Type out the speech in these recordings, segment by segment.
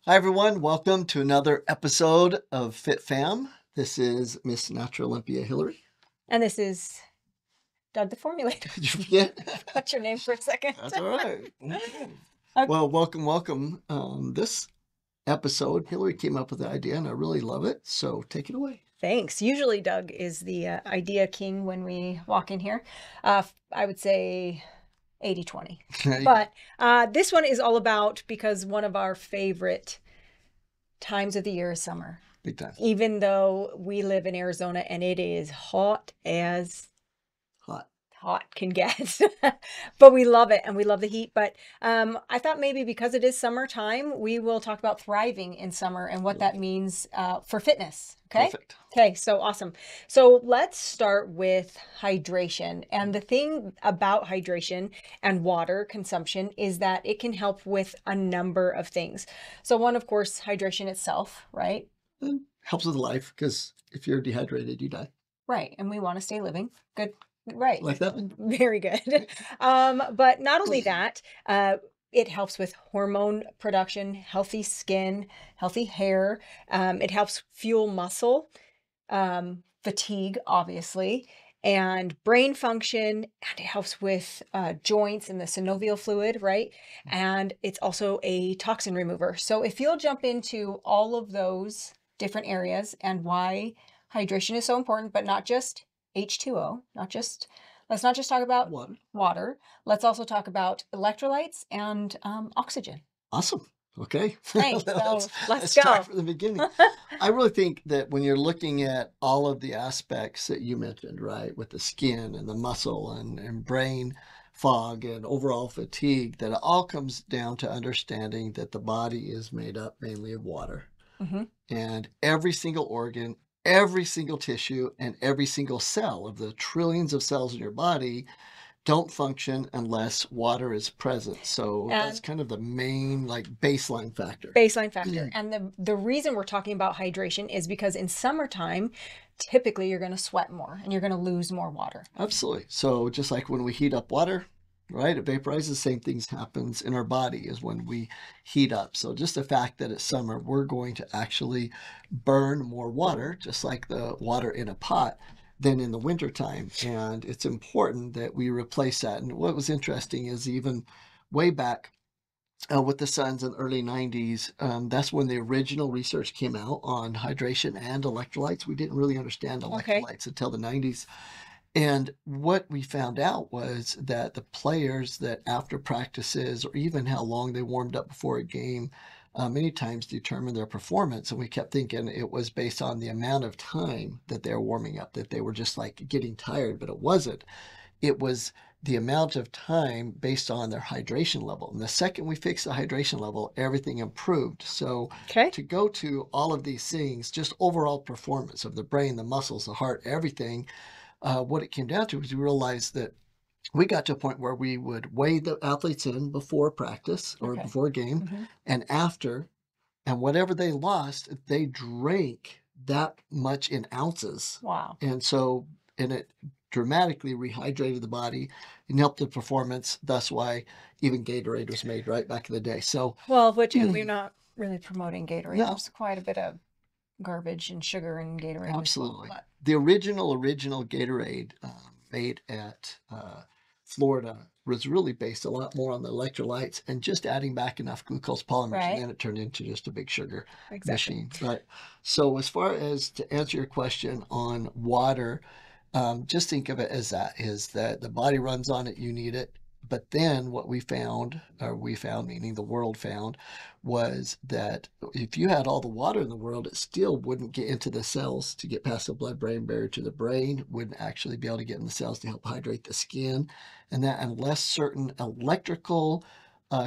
Hi, everyone. Welcome to another episode of FitFam. This is Miss Natural Olympia Hilary. And this is Doug the Formulator. Did you forget? What's your name for a second? That's all right. Okay. Well, welcome. This episode, Hilary came up with the idea, and I really love it. So take it away. Thanks. Usually Doug is the idea king when we walk in here. I would say 80-20. But this one is all about, because one of our favorite times of the year is summer. Big time. Even though we live in Arizona and it is hot as hot can get, but we love it and we love the heat. But I thought maybe because it is summertime, we will talk about thriving in summer and what that means for fitness. Okay. Perfect. Okay. So awesome. So let's start with hydration. And the thing about hydration and water consumption is that it can help with a number of things. So one, of course, hydration itself, right? It helps with life, because if you're dehydrated, you die. Right. And we want to stay living. Good. Right. Like that one? Very good. But not only that, it helps with hormone production, healthy skin, healthy hair. It helps fuel muscle, fatigue, obviously, and brain function. And it helps with joints and the synovial fluid, right? And it's also a toxin remover. So if you'll jump into all of those different areas and why hydration is so important, but not just H2O, let's not just talk about water. Let's also talk about electrolytes and oxygen. Awesome. Okay. Thanks. So let's go. Start from the beginning. I really think that when you're looking at all of the aspects that you mentioned, right, with the skin and the muscle and brain fog and overall fatigue, that it all comes down to understanding that the body is made up mainly of water. Mm-hmm. And every single organ, every single tissue, and every single cell of the trillions of cells in your body don't function unless water is present. So that's kind of the main baseline factor. And the reason we're talking about hydration is because in summertime, typically you're going to sweat more and you're going to lose more water. Absolutely. So just like when we heat up water, right, it vaporizes, same things happens in our body as when we heat up. So just the fact that it's summer, we're going to actually burn more water, just like the water in a pot, than in the wintertime. And it's important that we replace that. And what was interesting is even way back with the Suns in the early 90s, that's when the original research came out on hydration and electrolytes. We didn't really understand electrolytes until the 90s. And what we found out was that the players that after practices, or even how long they warmed up before a game, many times determined their performance. And we kept thinking it was based on the amount of time that they were warming up, that they were just like getting tired, but it wasn't. It was the amount of time based on their hydration level. And the second we fixed the hydration level, everything improved. So to go to all of these things, just overall performance of the brain, the muscles, the heart, everything, what it came down to was we realized that we got to a point where we would weigh the athletes in before practice or before a game and after, and whatever they lost, they drank that much in ounces. Wow. And it dramatically rehydrated the body and helped the performance. That's why even Gatorade was made right back in the day. So, which we're not really promoting Gatorade. No. There's quite a bit of garbage and sugar in Gatorade. Absolutely. The original Gatorade made at Florida was really based a lot more on the electrolytes and just adding back enough glucose polymers, and then it turned into just a big sugar machine. Right. So as far as to answer your question on water, just think of it as that, is that the body runs on it, you need it. But then what we found, meaning the world found, was that if you had all the water in the world, it still wouldn't get into the cells to get past the blood-brain barrier to the brain, wouldn't actually be able to get in the cells to help hydrate the skin, and that unless certain electrical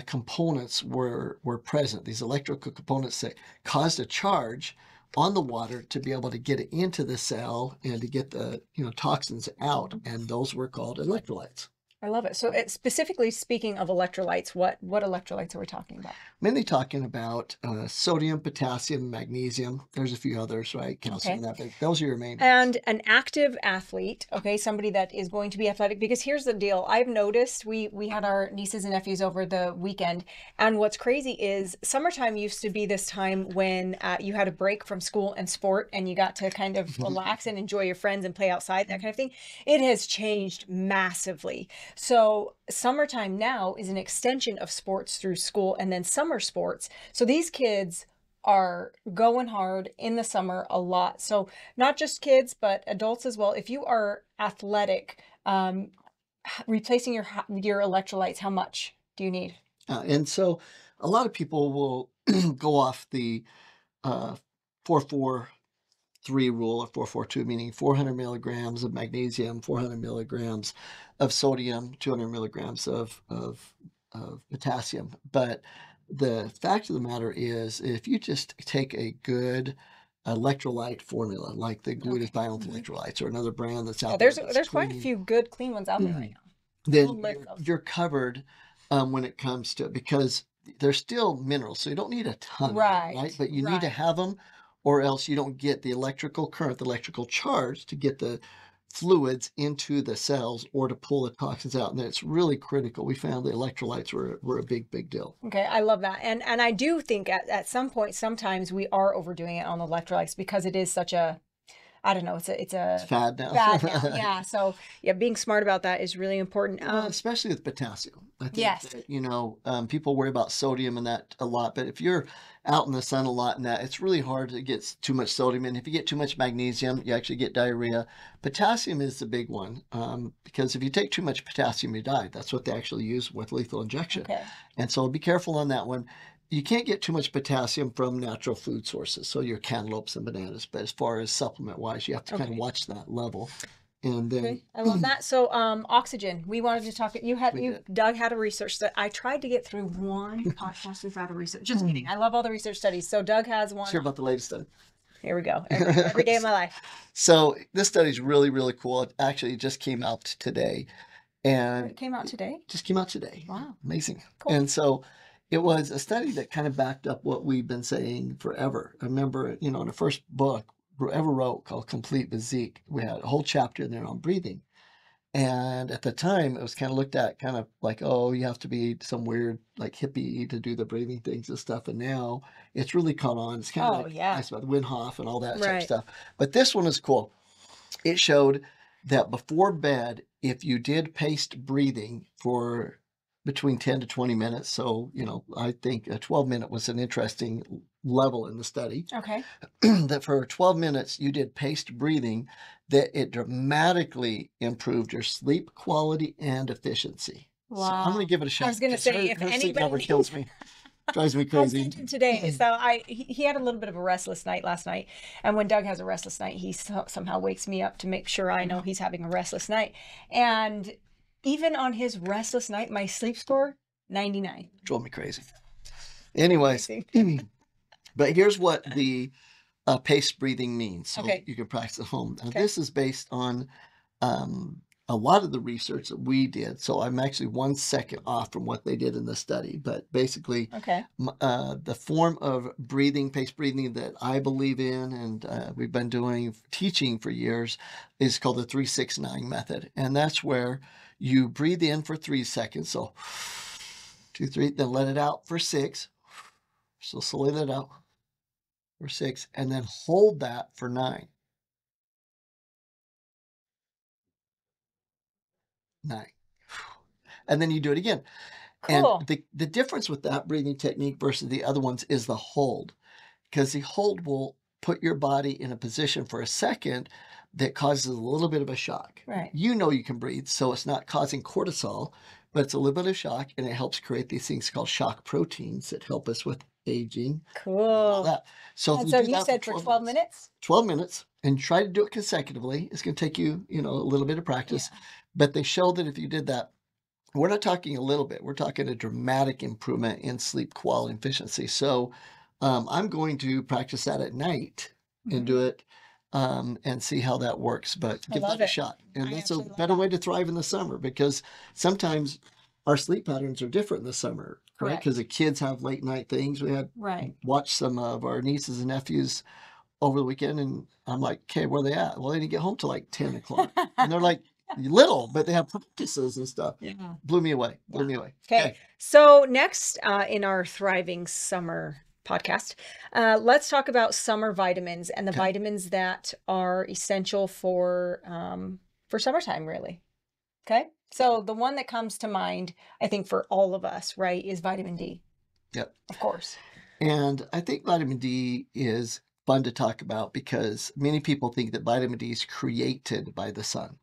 components were present, these electrical components that caused a charge on the water to be able to get it into the cell and to get the toxins out, and those were called electrolytes. I love it. So specifically speaking of electrolytes, what electrolytes are we talking about? Mainly talking about sodium, potassium, magnesium. There's a few others, right? Calcium, Okay. that big. Those are your main ones. And an active athlete, okay, somebody that is going to be athletic, because here's the deal. I've noticed we had our nieces and nephews over the weekend, and what's crazy is summertime used to be this time when you had a break from school and sport, and you got to kind of relax and enjoy your friends and play outside, that kind of thing. It has changed massively. So summertime now is an extension of sports through school and then summer sports. So these kids are going hard in the summer a lot. So not just kids, but adults as well. If you are athletic, replacing your electrolytes, how much do you need? And so a lot of people will go off the 4-4-3 rule, or 4-4-2, meaning 400 milligrams of magnesium, 400 milligrams of sodium, 200 milligrams of potassium. But the fact of the matter is, if you just take a good electrolyte formula, like the glutathione electrolytes or another brand that's out there, There's quite a few good clean ones out there right now. then you're covered when it comes to, because they're still minerals, so you don't need a ton, right? But you need to have them, or else you don't get the electrical current, the electrical charge to get the fluids into the cells or to pull the toxins out. And it's really critical. We found the electrolytes were a big deil. Okay, I love that. And I do think at some point, sometimes we are overdoing it on the electrolytes because it is such a, I don't know, it's a fad now. Fad now, yeah. So yeah, being smart about that is really important. Especially with potassium. I think yes. that, people worry about sodium and that a lot, but if you're out in the sun a lot and that, it's really hard to get too much sodium. And if you get too much magnesium, you actually get diarrhea. Potassium is the big one, because if you take too much potassium, you die. That's what they actually use with lethal injection. Okay. And so be careful on that one. You can't get too much potassium from natural food sources, so your cantaloupes and bananas. But as far as supplement-wise, you have to kind of watch that level. And then I love that. So oxygen. We wanted to talk. Doug had a research that I tried to get through one podcast without a research. Just kidding. I love all the research studies. So Doug has one. Hear about the latest study. Here we go. Every day of my life. So this study is really, really cool. It actually just came out today. And it came out today? Just came out today. Wow. Amazing. Cool. And so it was a study that kind of backed up what we've been saying forever. I remember, in the first book we ever wrote, called Complete Physique, we had a whole chapter in there on breathing. And at the time, it was kind of looked at kind of like, oh, you have to be some weird, like, hippie to do the breathing things and stuff. And now it's really caught on. It's kind of like nice about the Wim Hof and all that type of stuff. But this one is cool. It showed that before bed, if you did paced breathing for between 10 to 20 minutes, so, I think a 12-minute was an interesting level in the study. Okay. That for 12 minutes, you did paced breathing, that it dramatically improved your sleep quality and efficiency. Wow. So I'm going to give it a shot. I was going to say, if sleep anybody never kills me. Drives me crazy. Today, so he had a little bit of a restless night last night, and when Doug has a restless night, he somehow wakes me up to make sure I know he's having a restless night. And even on his restless night, my sleep score 99. Drove me crazy. Anyways, but here's what the paced breathing means. So you can practice at home. Now, this is based on a lot of the research that we did. So I'm actually 1 second off from what they did in the study. But basically, the form of breathing, paced breathing, that I believe in and we've been teaching for years, is called the 3-6-9 method. And that's where you breathe in for 3 seconds. So 2, 3, then let it out for 6. So slowly let it out for 6, and then hold that for 9. 9. And then you do it again. Cool. And the difference with that breathing technique versus the other ones is the hold, because the hold will put your body in a position for a second that causes a little bit of a shock. Right. You can breathe, so it's not causing cortisol, but it's a little bit of shock, and it helps create these things called shock proteins that help us with aging. Cool. All that. So you said for 12 minutes? 12 minutes, and try to do it consecutively. It's going to take you, a little bit of practice. Yeah. But they show that if you did that, we're not talking a little bit. We're talking a dramatic improvement in sleep quality and efficiency. So I'm going to practice that at night and do it and see how that works. But I give love that a it. shot. And I that's a actually love better that. way to thrive in the summer, because sometimes our sleep patterns are different in the summer, right? Correct. Because the kids have late night things. We had Right. watched some of our nieces and nephews over the weekend, and I'm like, okay, where are they at? Well, they didn't get home till like 10 o'clock. And they're like little, but they have practices and stuff. Yeah. Blew me away. Blew Yeah. me away. Okay. So next in our Thriving Summer podcast, let's talk about summer vitamins and the Okay. vitamins that are essential for summertime, really. Okay. So the one that comes to mind, I think for all of us, right, is vitamin D. Yep. Of course. And I think vitamin D is fun to talk about because many people think that vitamin D is created by the sun,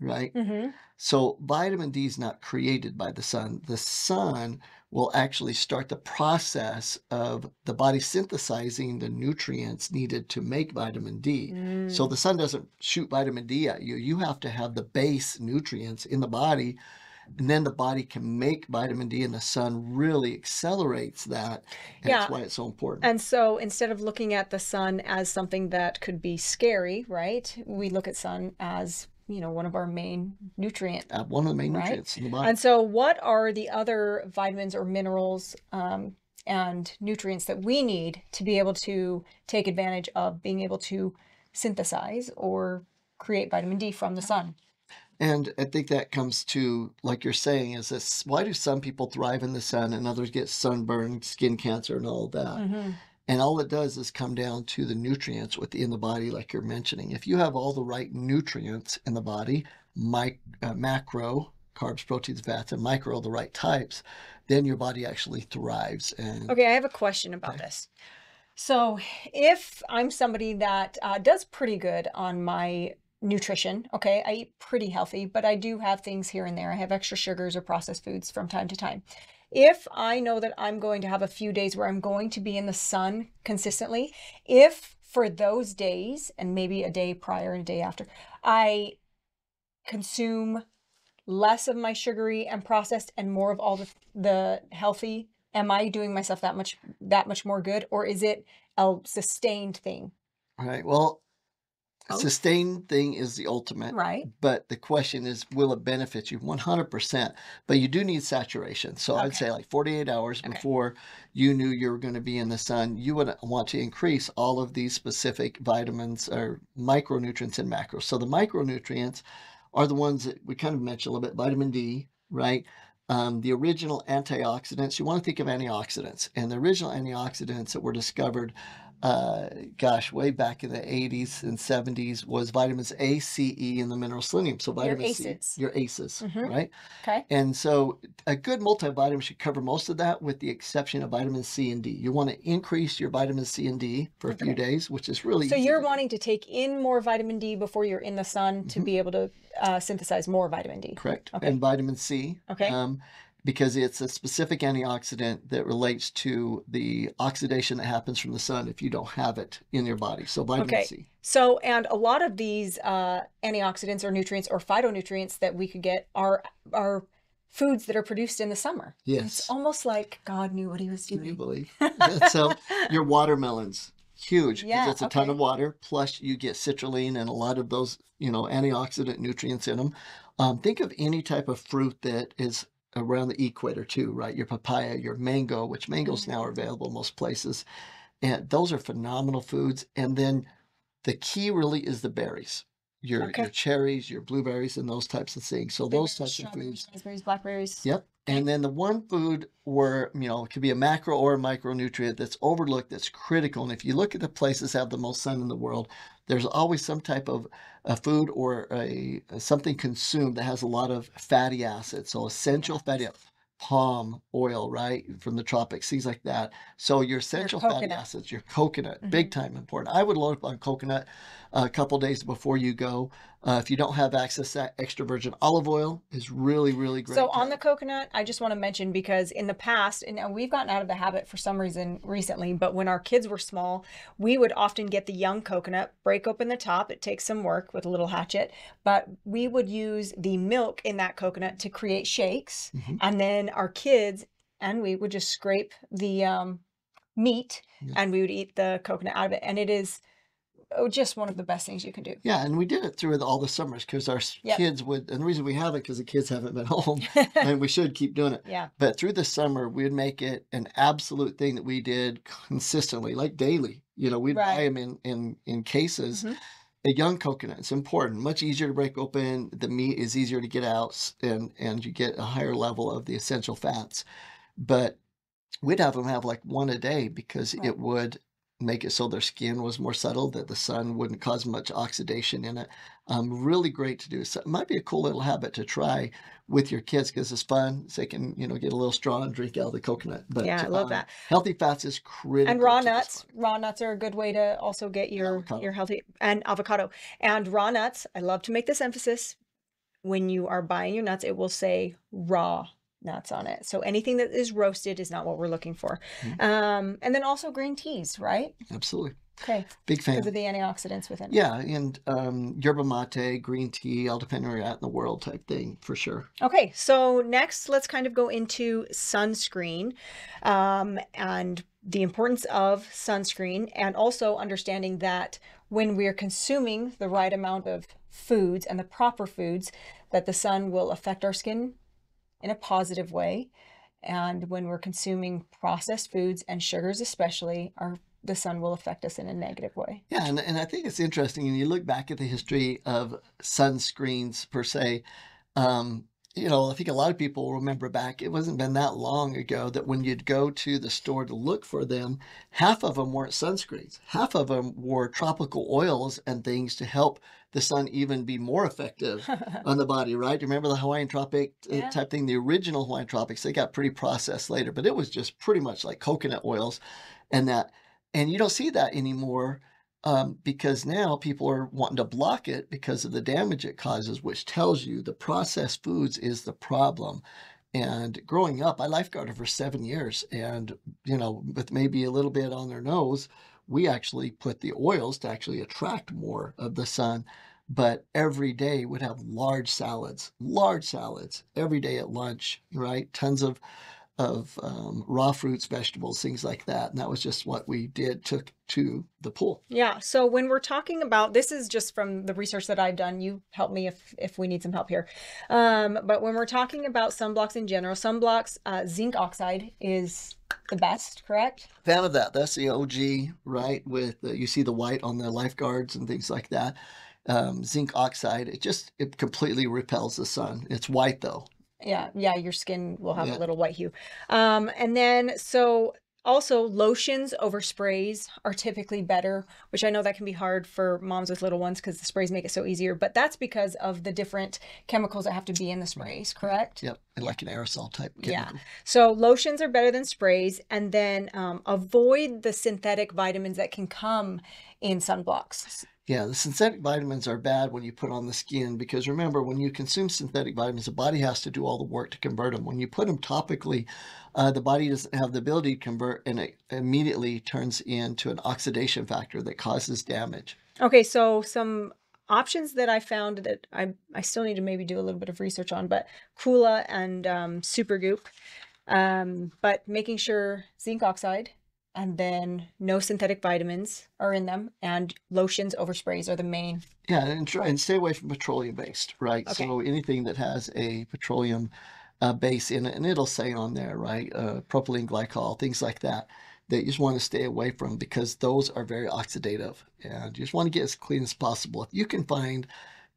right? Mm-hmm. So vitamin D is not created by the sun. The sun will actually start the process of the body synthesizing the nutrients needed to make vitamin D. So the sun doesn't shoot vitamin D at you. You have to have the base nutrients in the body, and then the body can make vitamin D, and the sun really accelerates that. And that's why it's so important. And so instead of looking at the sun as something that could be scary, right, we look at sun as, you know, one of our main nutrients. One of the main nutrients in the body. And so what are the other vitamins or minerals and nutrients that we need to be able to take advantage of being able to synthesize or create vitamin D from the sun? And I think that comes to, like you're saying, is this, why do some people thrive in the sun and others get sunburn, skin cancer, and all of that? Mm-hmm. And all it does is come down to the nutrients within the body, like you're mentioning. If you have all the right nutrients in the body, macro, carbs, proteins, fats, and micro, the right types, then your body actually thrives. And okay, I have a question about this. So if I'm somebody that does pretty good on my nutrition, okay, I eat pretty healthy, but I do have things here and there. I have extra sugars or processed foods from time to time. If I know that I'm going to have a few days where I'm going to be in the sun consistently, if for those days, and maybe a day prior and a day after, I consume less of my sugary and processed and more of all the healthy, am I doing myself that much more good, or is it a sustained thing? right, well, sustained thing is the ultimate, right? But the question is, will it benefit you? 100%. But you do need saturation. So I'd say like 48 hours before you knew you were going to be in the sun, you would want to increase all of these specific vitamins or micronutrients and macros. So the micronutrients are the ones that we kind of mentioned a little bit. Vitamin D, right? The original antioxidants. You want to think of antioxidants, and the original antioxidants that were discovered way back in the 80s and 70s was vitamins A, C, E, and the mineral selenium. So vitamin C, your ACEs, right? Okay. And so a good multivitamin should cover most of that, with the exception of vitamin C and D. You want to increase your vitamin C and D for a few days, which is really so easy you're wanting to take in more vitamin D before you're in the sun to be able to synthesize more vitamin D. Correct. And vitamin C. Because it's a specific antioxidant that relates to the oxidation that happens from the sun if you don't have it in your body. So vitamin C. So, and a lot of these antioxidants or nutrients or phytonutrients that we could get are foods that are produced in the summer. Yes. It's almost like God knew what he was doing. Can you believe? So your watermelons, huge. Yeah, it's a ton of water. Plus you get citrulline and a lot of those, antioxidant nutrients in them. Think of any type of fruit that is around the equator too, right? Your papaya, your mango, which mangoes now are available in most places. And those are phenomenal foods. And then the key really is the berries, your cherries, your blueberries, and those types of things. So those types of foods. Raspberries, blackberries. Yep. And then the one food where, it could be a macro or a micronutrient that's overlooked, that's critical. And if you look at the places that have the most sun in the world, there's always some type of a food or something consumed that has a lot of fatty acids. So essential fatty acids, palm oil, right, from the tropics, things like that. So your essential fatty acids, your coconut, big time important. I would load up on coconut a couple days before you go. If you don't have access to that, extra virgin olive oil is really, really great. So on the coconut, I just want to mention, because in the past, and we've gotten out of the habit for some reason recently, but when our kids were small, we would often get the young coconut, break open the top. It takes some work with a little hatchet, but we would use the milk in that coconut to create shakes. And then our kids, and we would just scrape the meat and we would eat the coconut out of it. And it is just one of the best things you can do. Yeah, and we did it through all the summers because our Yep. kids would, and the reason we have it because the kids haven't been home, and we should keep doing it. Yeah. But through the summer, we'd make it an absolute thing that we did consistently, like daily. You know, we'd buy Right. them in cases. Mhm. A young coconut, it's important, much easier to break open. The meat is easier to get out, and you get a higher level of the essential fats. But we'd have them have like one a day because Right. it would make it so their skin was more subtle, that the sun wouldn't cause much oxidation in it. Really great to do. So it might be a cool little habit to try with your kids because it's fun. So they can, you know, get a little straw and drink out of the coconut. But Yeah, I love that. healthy fats is critical. And raw to this nuts. body. Raw nuts are a good way to also get your Avocado. healthy, and avocado. And raw nuts, I love to make this emphasis. When you are buying your nuts, it will say raw nuts on it. So anything that is roasted is not what we're looking for. And then also green teas, right? Absolutely. Okay. Big fan. Because of the antioxidants within it. Yeah, and yerba mate, green tea, all depending where you're at in the world type thing, for sure. Okay, so next let's kind of go into sunscreen and the importance of sunscreen, and also understanding that when we're consuming the right amount of foods and the proper foods, that the sun will affect our skin in a positive way. And when we're consuming processed foods and sugars especially, the sun will affect us in a negative way. Yeah, and I think it's interesting, and you look back at the history of sunscreens per se. You know, I think a lot of people remember back, it wasn't been that long ago that when you'd go to the store to look for them, half of them weren't sunscreens. Half of them were tropical oils and things to help the sun even be more effective on the body, right? Remember the Hawaiian Tropic type thing, the original Hawaiian Tropics, they got pretty processed later, but it was just pretty much like coconut oils and that. And you don't see that anymore because now people are wanting to block it because of the damage it causes, which tells you the processed foods is the problem. And growing up, I lifeguarded for 7 years, and you know, with maybe a little bit on their nose, we actually put the oils to actually attract more of the sun. But every day would have large salads every day at lunch, right? Tons of raw fruits, vegetables, things like that. And that was just what we took to the pool. Yeah. So when we're talking about, this is just from the research that I've done, you help me if we need some help here. But when we're talking about sunblocks in general, sunblocks, zinc oxide is the best, correct? Fan of that. That's the OG, right? With you see the white on the lifeguards and things like that. Zinc oxide, it completely repels the sun. It's white though. Yeah, your skin will have a little white hue. And then, so also lotions over sprays are typically better, which I know that can be hard for moms with little ones because the sprays make it so easier, but that's because of the different chemicals that have to be in the sprays, correct? Yep, and like an aerosol type chemical. Yeah, so lotions are better than sprays, and then avoid the synthetic vitamins that can come in sunblocks. Yeah, the synthetic vitamins are bad when you put on the skin because remember, when you consume synthetic vitamins, the body has to do all the work to convert them. When you put them topically, the body doesn't have the ability to convert, and it immediately turns into an oxidation factor that causes damage. Okay, so some options that I found that I still need to maybe do a little bit of research on, but Kula and Supergoop, but making sure zinc oxide and then no synthetic vitamins are in them, and lotions over sprays are the main. Yeah, and stay away from petroleum based, right? Okay. So anything that has a petroleum base in it, and it'll say on there, right? Propylene glycol, things like that you just want to stay away from because those are very oxidative, and you just want to get as clean as possible. If you can find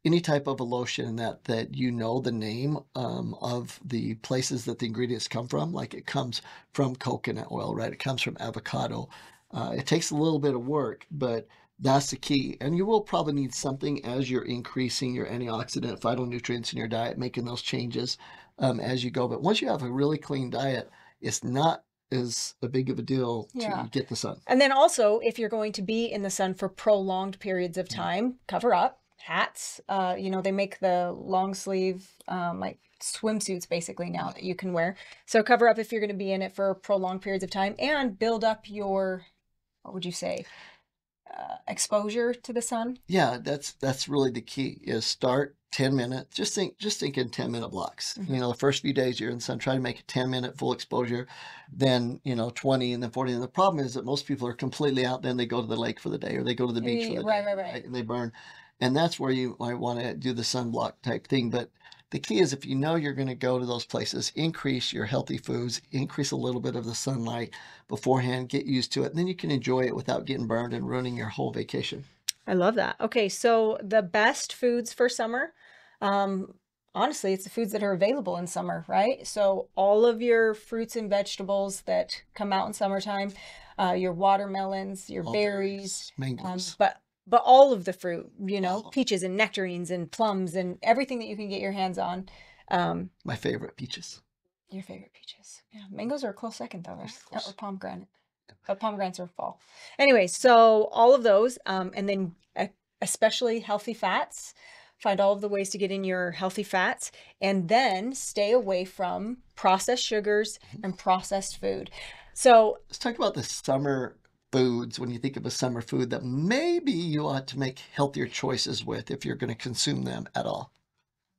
any type of a lotion that you know the name of the places that the ingredients come from, like it comes from coconut oil, right? It comes from avocado. It takes a little bit of work, but that's the key. And you will probably need something as you're increasing your antioxidant phytonutrients in your diet, making those changes as you go. But once you have a really clean diet, it's not as a big of a deal to get the sun. And then also, if you're going to be in the sun for prolonged periods of time, cover up. Hats, you know, they make the long sleeve, like swimsuits basically now that you can wear. So cover up if you're going to be in it for prolonged periods of time, and build up your, what would you say? exposure to the sun? Yeah, that's really the key is start 10 minutes. Just think in 10-minute blocks. Mhm. The first few days you're in the sun, try to make a 10-minute full exposure, then 20 and then 40. And the problem is that most people are completely out, then they go to the lake for the day or they go to the beach for the Right, day, right, right. right? And they burn. And that's where you might want to do the sunblock type thing. But the key is if you know you're going to go to those places, increase your healthy foods, increase a little bit of the sunlight beforehand, get used to it, and then you can enjoy it without getting burned and ruining your whole vacation. I love that. Okay, so the best foods for summer, um, honestly, it's the foods that are available in summer, right? So all of your fruits and vegetables that come out in summertime, your watermelons, your All berries, mangoes. but all of the fruit, Oh, peaches and nectarines and plums and everything that you can get your hands on. my favorite, peaches. Your favorite peaches. Yeah, mangoes are a close second though, Of right? course. Or pomegranate. But pomegranates are fall. Anyway, so all of those, and then especially healthy fats. Find all of the ways to get in your healthy fats, and then stay away from processed sugars and processed food. So Let's talk about the summer foods when you think of a summer food that maybe you ought to make healthier choices with if you're going to consume them at all.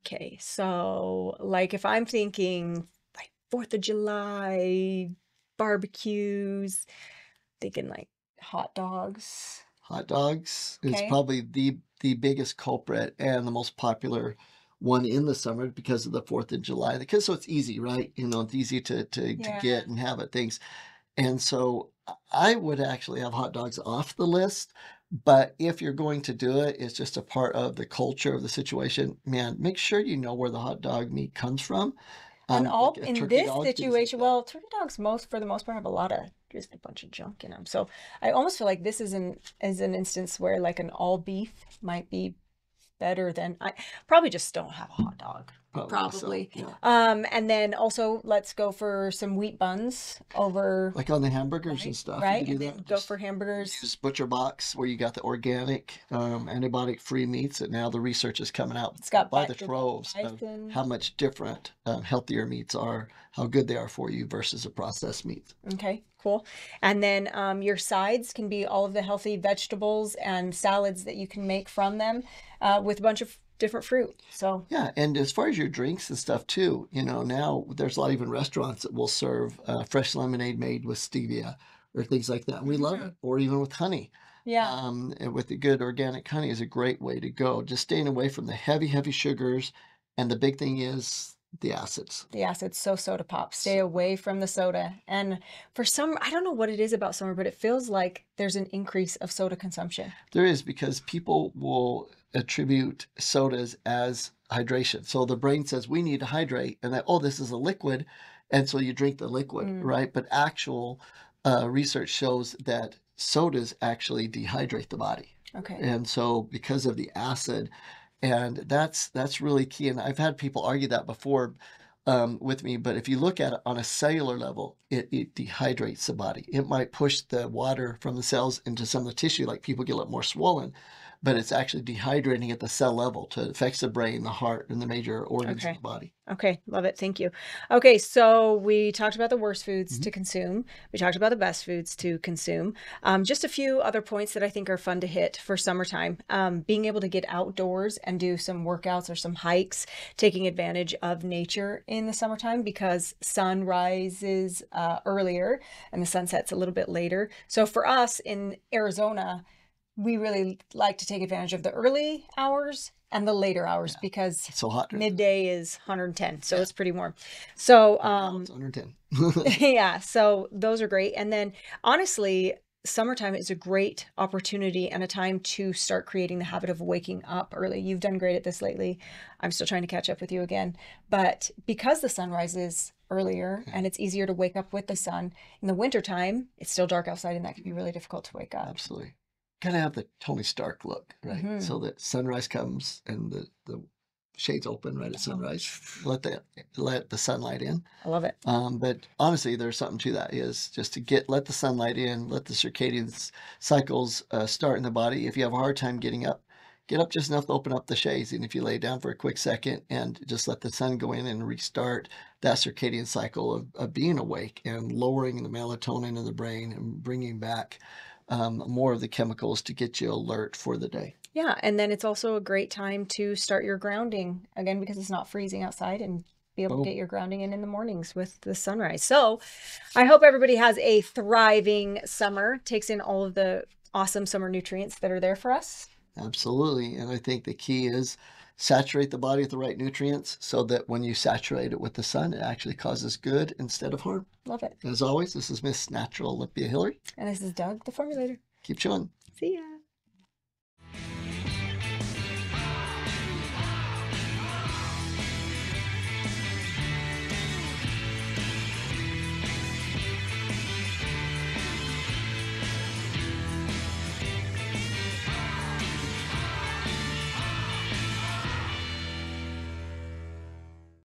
okay, so like if I'm thinking like 4th of July barbecues, thinking like hot dogs. Hot dogs is Okay. probably the biggest culprit and the most popular one in the summer because of the 4th of July. Because so it's easy, right? It's easy to Yeah. get and have at things. And so I would actually have hot dogs off the list. But if you're going to do it, it's just a part of the culture of the situation. Man, make sure you know where the hot dog meat comes from. And all Like a in turkey this dog, things like situation, that. well, turkey dogs for the most part have a lot of just a bunch of junk in them. So I almost feel like this is an instance where like an all beef might be better than I probably just don't have a hot dog. Probably so, Probably. yeah. And then also let's go for some wheat buns over Like on the hamburgers and right, stuff, you right, can do and then that. go Just for hamburgers. use Butcher Box where you got the organic, antibiotic-free meats, and now the research is coming out It's got by the they've got troves of bison. how much different, healthier meats are, how good they are for you versus a processed meat. Okay, cool. And then your sides can be all of the healthy vegetables and salads that you can make from them with a bunch of different fruit. So, Yeah, and as far as your drinks and stuff too, now there's a lot even restaurants that will serve fresh lemonade made with stevia or things like that. And we love it, or even with honey. yeah, And with the good organic honey is a great way to go. Just staying away from the heavy, heavy sugars, and the big thing is the acids. the acid's so soda pop. Stay So away from the soda. And for some, I don't know what it is about summer, but it feels like there's an increase of soda consumption. there is because people will attribute sodas as hydration. So the brain says we need to hydrate, and that this is a liquid, and so you drink the liquid, Mm, right? But actual research shows that sodas actually dehydrate the body, okay. and so because of the acid, and that's really key. And I've had people argue that before with me, but if you look at it on a cellular level, it dehydrates the body. It might push the water from the cells into some of the tissue, like people get a little more swollen, but it's actually dehydrating at the cell level to affect the brain, the heart, and the major organs of Okay. the body. Okay, love it. Thank you. Okay, so we talked about the worst foods Mhm. to consume. We talked about the best foods to consume. Just a few other points that I think are fun to hit for summertime. Being able to get outdoors and do some workouts or some hikes, taking advantage of nature in the summertime because sun rises earlier and the sun sets a little bit later. So for us in Arizona, we really like to take advantage of the early hours and the later hours Yeah. because It's so hot during the day. midday is 110, so Yeah. it's pretty warm. So Now it's 110. yeah, so those are great. And then honestly, summertime is a great opportunity and a time to start creating the habit of waking up early. You've done great at this lately. I'm still trying to catch up with you again. But because the sun rises earlier and it's easier to wake up with the sun, in the wintertime, it's still dark outside and that can be really difficult to wake up. Absolutely. Gotta have the Tony Stark look, right? Mhm. So that sunrise comes and the shades open right at sunrise. Let the sunlight in. I love it. But honestly, there's something to that. Is just to let the sunlight in, let the circadian cycles start in the body. If you have a hard time getting up, get up just enough to open up the shades. And if you lay down for a quick second and just let the sun go in and restart that circadian cycle of being awake and lowering the melatonin in the brain and bringing back more of the chemicals to get you alert for the day. Yeah, and then it's also a great time to start your grounding, again, because it's not freezing outside, and be able to get your grounding in the mornings with the sunrise. So I hope everybody has a thriving summer, takes in all of the awesome summer nutrients that are there for us. Absolutely. And I think the key is saturate the body with the right nutrients so that when you saturate it with the sun, it actually causes good instead of harm. Love it. As always, this is Miss Natural Olympia Hilary. And this is Doug, the Formulator. Keep chewing. See ya.